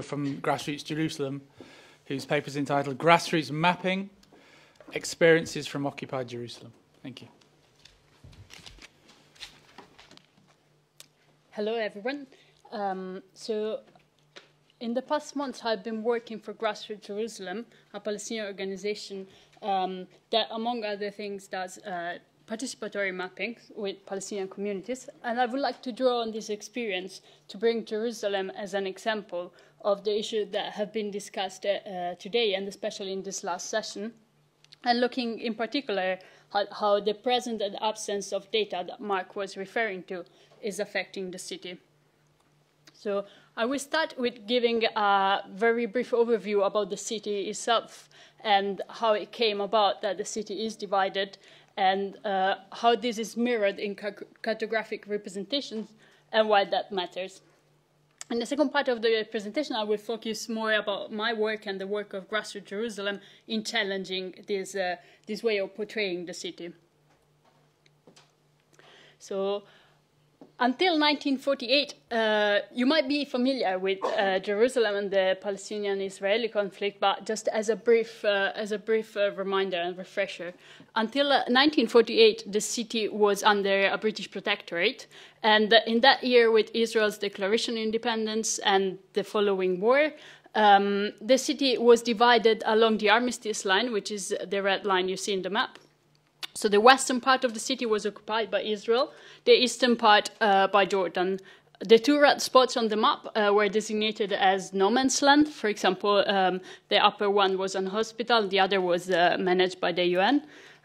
from Grassroots Jerusalem, whose paper is entitled Grassroots Mapping, Experiences from Occupied Jerusalem. Thank you. Hello, everyone. So in the past months, I've been working for Grassroots Jerusalem, a Palestinian organization that, among other things, does participatory mapping with Palestinian communities. And I would like to draw on this experience to bring Jerusalem as an example of the issues that have been discussed today, and especially in this last session, and looking in particular at how the present and absence of data that Mark was referring to is affecting the city. So I will start with giving a very brief overview about the city itself and how it came about that the city is divided, and how this is mirrored in cartographic representations and why that matters. In the second part of the presentation, I will focus more about my work and the work of Grassroots Jerusalem in challenging this way of portraying the city. So, until 1948, you might be familiar with Jerusalem and the Palestinian-Israeli conflict, but just as a brief reminder and refresher. Until 1948, the city was under a British protectorate, and in that year, with Israel's declaration of independence and the following war, the city was divided along the armistice line, which is the red line you see in the map. So the western part of the city was occupied by Israel, the eastern part by Jordan. The two red spots on the map were designated as no man's land. For example, the upper one was a hospital, the other was managed by the UN.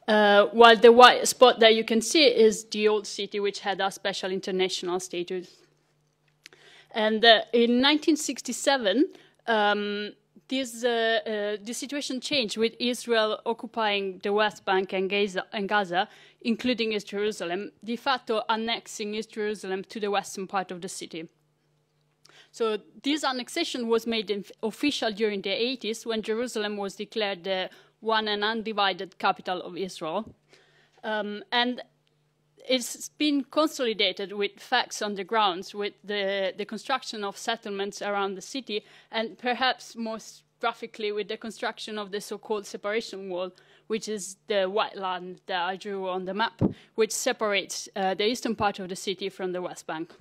While the white spot that you can see is the old city, which had a special international status. And in 1967, the situation changed with Israel occupying the West Bank and Gaza, including East Jerusalem, de facto annexing East Jerusalem to the western part of the city. So this annexation was made official during the 80s, when Jerusalem was declared the one and undivided capital of Israel. And it's been consolidated with facts on the grounds, with the construction of settlements around the city, and perhaps most graphically with the construction of the so-called separation wall, which is the white line that I drew on the map, which separates the eastern part of the city from the West Bank.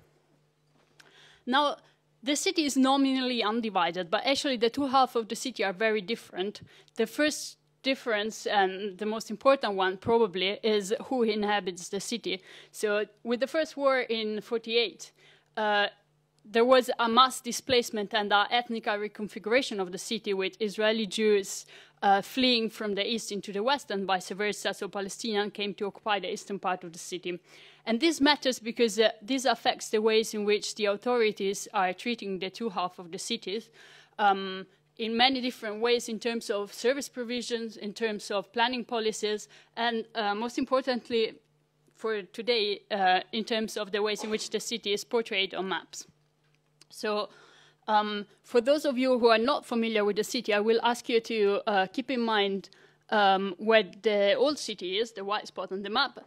Now, the city is nominally undivided, but actually the two halves of the city are very different. The first difference, and the most important one probably, is who inhabits the city. So with the first war in 1948, there was a mass displacement and an ethnic reconfiguration of the city, with Israeli Jews fleeing from the east into the west and vice versa, so Palestinians came to occupy the eastern part of the city. And this matters because this affects the ways in which the authorities are treating the two halves of the cities, in many different ways, in terms of service provisions, in terms of planning policies, and most importantly for today, in terms of the ways in which the city is portrayed on maps. So for those of you who are not familiar with the city, I will ask you to keep in mind where the old city is, the white spot on the map,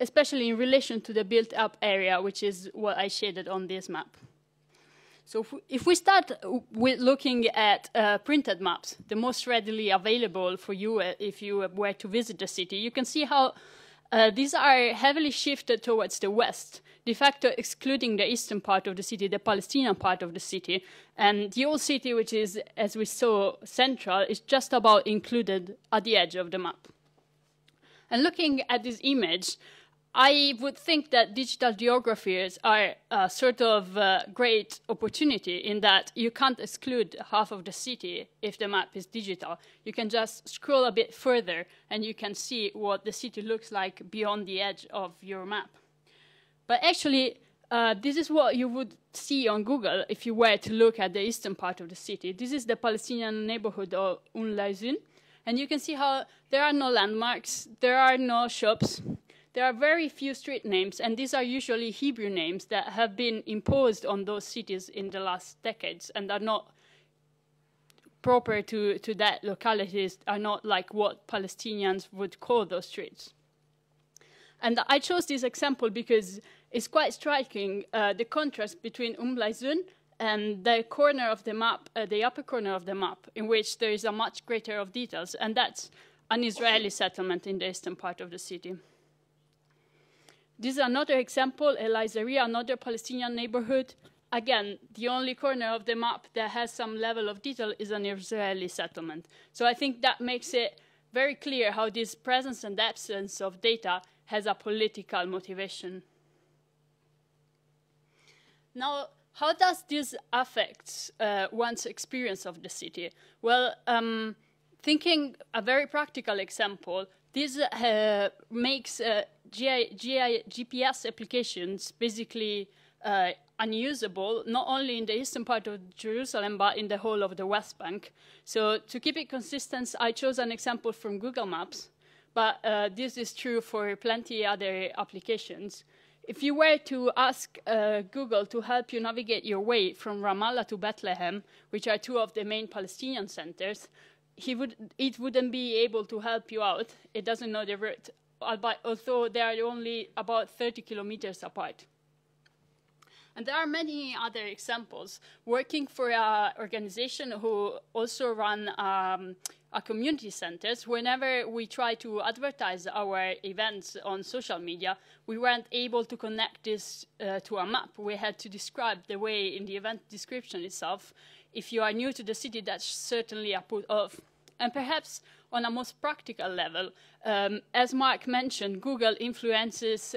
especially in relation to the built-up area, which is what I shaded on this map. So if we start with looking at printed maps, the most readily available for you if you were to visit the city, you can see how these are heavily shifted towards the west, de facto excluding the eastern part of the city, the Palestinian part of the city. And the old city, which is, as we saw, central, is just about included at the edge of the map. And looking at this image, I would think that digital geographers are a sort of great opportunity, in that you can't exclude half of the city if the map is digital. You can just scroll a bit further and you can see what the city looks like beyond the edge of your map. But actually, this is what you would see on Google if you were to look at the eastern part of the city. This is the Palestinian neighborhood of Laizun, and you can see how there are no landmarks, there are no shops. There are very few street names, and these are usually Hebrew names that have been imposed on those cities in the last decades and are not proper to that localities, are not like what Palestinians would call those streets. And I chose this example because it's quite striking, the contrast between Laizun and the corner of the map, the upper corner of the map, in which there is a much greater of details, and that's an Israeli settlement in the eastern part of the city. This is another example, El Aizaria, another Palestinian neighborhood. Again, the only corner of the map that has some level of detail is an Israeli settlement. So I think that makes it very clear how this presence and absence of data has a political motivation. Now, how does this affect one's experience of the city? Well, thinking a very practical example, this makes GPS applications basically unusable, not only in the eastern part of Jerusalem, but in the whole of the West Bank. So to keep it consistent, I chose an example from Google Maps, but this is true for plenty other applications. If you were to ask Google to help you navigate your way from Ramallah to Bethlehem, which are two of the main Palestinian centers, it wouldn't be able to help you out. It doesn't know the route, although they are only about 30 kilometers apart. And there are many other examples. Working for an organization who also run a community centers, whenever we try to advertise our events on social media, we weren't able to connect this to a map. We had to describe the way in the event description itself. If you are new to the city, that's certainly a put off. And perhaps on a most practical level, as Mark mentioned, Google influences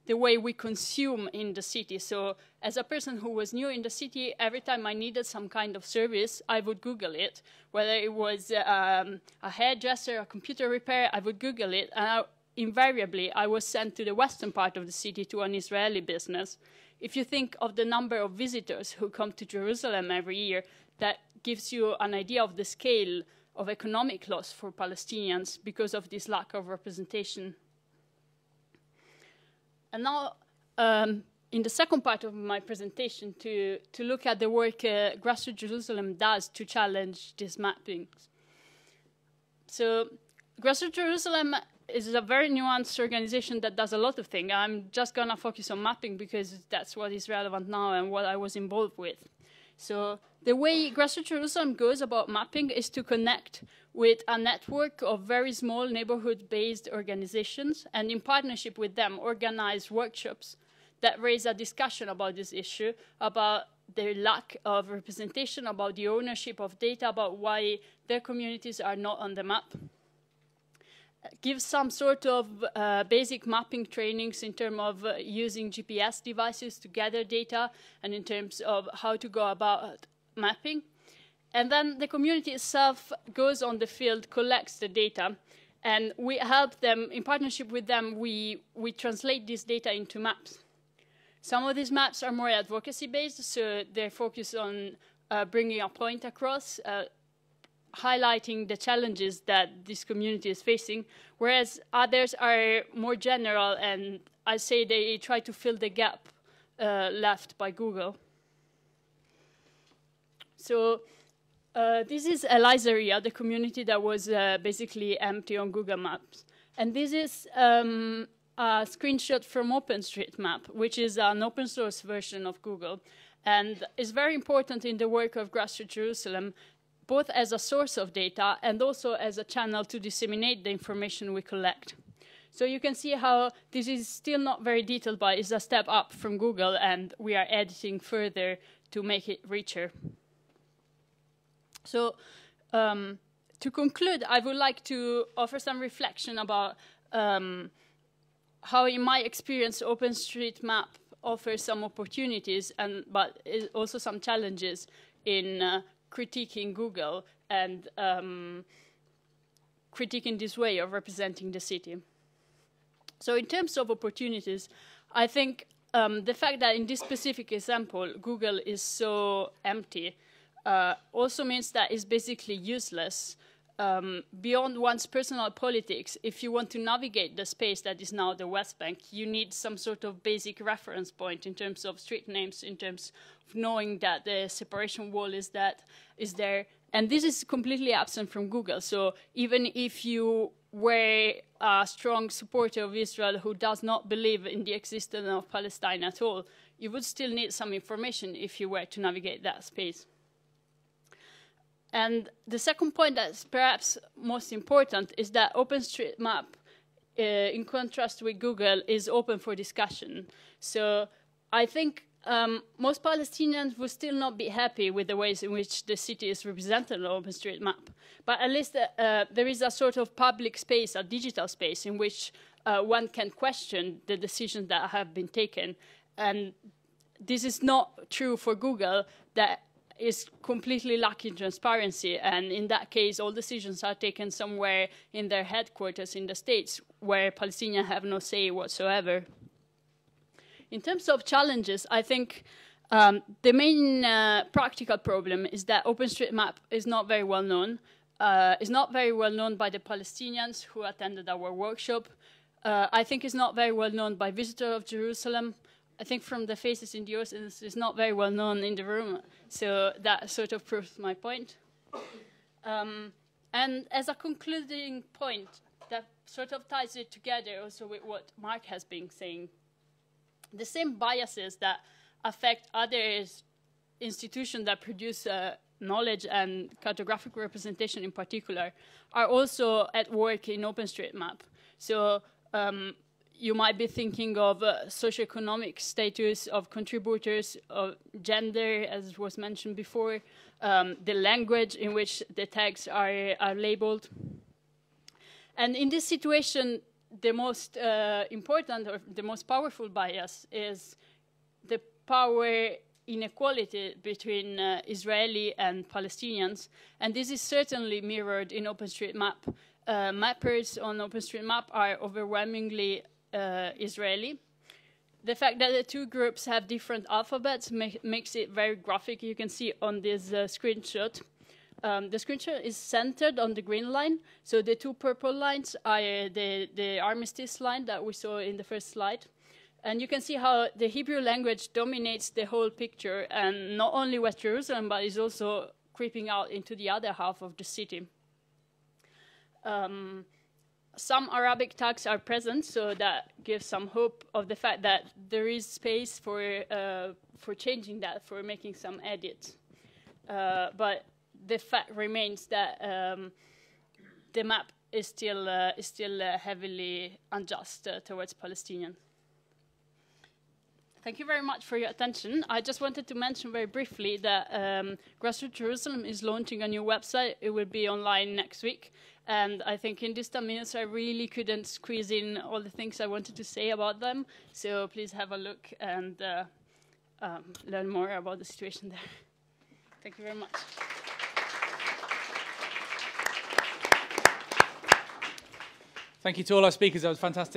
the way we consume in the city. So as a person who was new in the city, every time I needed some kind of service, I would Google it. Whether it was a hairdresser, a computer repair, I would Google it. And invariably, I was sent to the western part of the city to an Israeli business. If you think of the number of visitors who come to Jerusalem every year, that gives you an idea of the scale of economic loss for Palestinians because of this lack of representation. And now, in the second part of my presentation, to look at the work Grassroots Jerusalem does to challenge these mappings. So, Grassroots Jerusalem is a very nuanced organization that does a lot of things. I'm just going to focus on mapping because that's what is relevant now and what I was involved with. So the way Grassroots Jerusalem goes about mapping is to connect with a network of very small neighborhood-based organizations, and in partnership with them, organize workshops that raise a discussion about this issue, about their lack of representation, about the ownership of data, about why their communities are not on the map. Give some sort of basic mapping trainings in terms of using GPS devices to gather data and in terms of how to go about mapping. And then the community itself goes on the field, collects the data, and we help them, in partnership with them, we translate this data into maps. Some of these maps are more advocacy-based, so they're focused on bringing a point across, highlighting the challenges that this community is facing, whereas others are more general, and I say they try to fill the gap left by Google. So this is El Aizaria, the community that was basically empty on Google Maps. And this is a screenshot from OpenStreetMap, which is an open source version of Google. And it's very important in the work of Grassroots Jerusalem, both as a source of data and also as a channel to disseminate the information we collect. So you can see how this is still not very detailed, but it's a step up from Google, and we are editing further to make it richer. So to conclude, I would like to offer some reflection about how, in my experience, OpenStreetMap offers some opportunities, but also some challenges in critiquing Google and critiquing this way of representing the city. So in terms of opportunities, I think the fact that in this specific example, Google is so empty also means that it's basically useless. Beyond one's personal politics, if you want to navigate the space that is now the West Bank, you need some sort of basic reference point in terms of street names, in terms of knowing that the separation wall is there. And this is completely absent from Google. So even if you were a strong supporter of Israel who does not believe in the existence of Palestine at all, you would still need some information if you were to navigate that space. And the second point that's perhaps most important is that OpenStreetMap, in contrast with Google, is open for discussion. So I think most Palestinians will still not be happy with the ways in which the city is represented on OpenStreetMap. But at least there is a sort of public space, a digital space, in which one can question the decisions that have been taken. And this is not true for Google, that is completely lacking transparency. And in that case, all decisions are taken somewhere in their headquarters in the States, where Palestinians have no say whatsoever. In terms of challenges, I think the main practical problem is that OpenStreetMap is not very well known. It's not very well known by the Palestinians who attended our workshop. I think it's not very well known by visitors of Jerusalem. I think from the faces in the audience, it's not very well known in the room. So that sort of proves my point. And as a concluding point, that sort of ties it together also with what Mark has been saying. The same biases that affect other institutions that produce knowledge and cartographic representation in particular are also at work in OpenStreetMap. So you might be thinking of socioeconomic status of contributors, of gender, as was mentioned before, the language in which the tags are labeled. And in this situation, the most important or the most powerful bias is the power inequality between Israeli and Palestinians. And this is certainly mirrored in OpenStreetMap. Mappers on OpenStreetMap are overwhelmingly Israeli. The fact that the two groups have different alphabets makes it very graphic. You can see on this screenshot. The screenshot is centered on the green line. So the two purple lines are the armistice line that we saw in the first slide. And you can see how the Hebrew language dominates the whole picture, and not only West Jerusalem, but is also creeping out into the other half of the city. Some Arabic tags are present, so that gives some hope of the fact that there is space for changing that, for making some edits. But the fact remains that the map is still heavily unjust towards Palestinians. Thank you very much for your attention. I just wanted to mention very briefly that Grassroots Jerusalem is launching a new website. It will be online next week. And I think in these 10 minutes, I really couldn't squeeze in all the things I wanted to say about them. So please have a look and learn more about the situation there. Thank you very much. Thank you to all our speakers. That was fantastic.